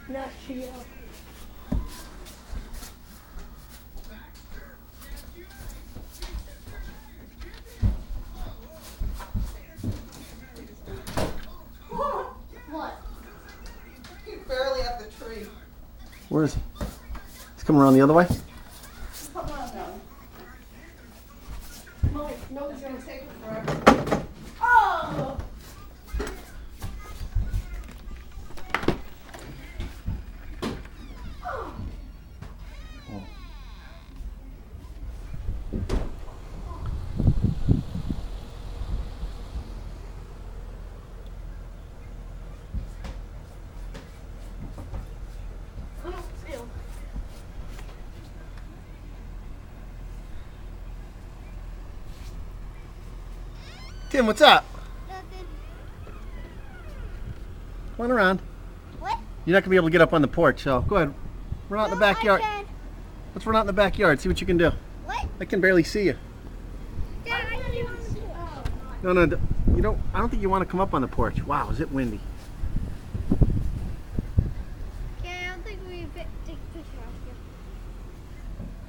Not Geo. What? He's barely at the tree. Where is he? He's coming around the other way? Come on now. No, it's gonna take him forever. Oh! Tim, what's up? Nothing. Come on around. What? You're not going to be able to get up on the porch, so go ahead. Run out in the backyard. I can. Let's run out in the backyard, see what you can do. What? I can barely see you. Dad, I can do it. No, you don't. I don't think you want to come up on the porch. Wow, is it windy? Yeah, I don't think we take a picture of you.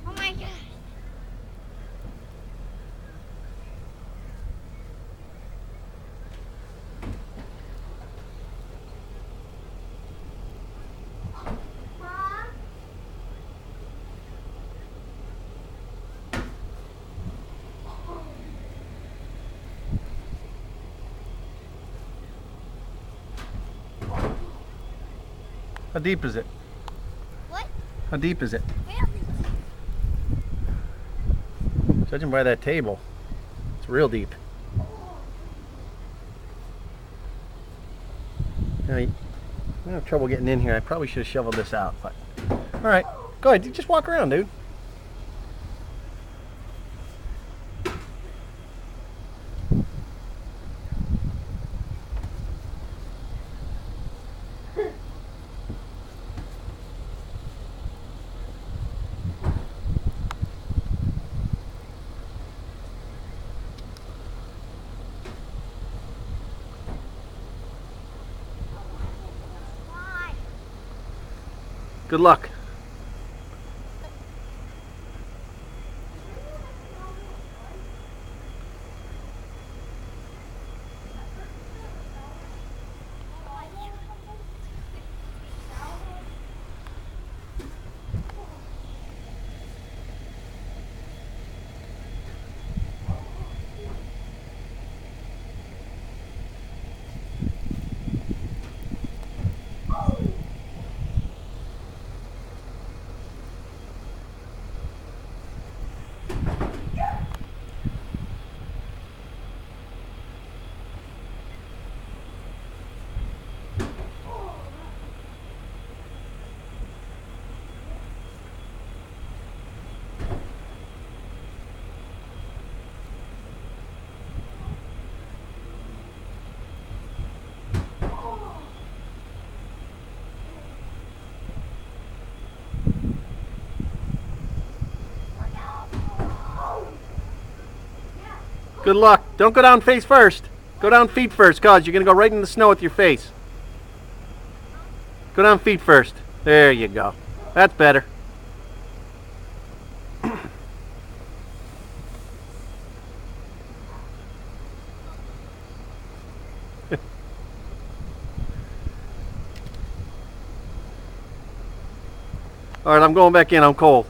Oh my god. How deep is it? What? How deep is it? Really? Judging by that table, it's real deep. I have trouble getting in here. I probably should have shoveled this out, but all right, go ahead. Just walk around, dude. Why? Good luck. Good luck. Don't go down face first. Go down feet first, cause you're gonna go right in the snow with your face. Go down feet first. There you go. That's better. All right, I'm going back in. I'm cold.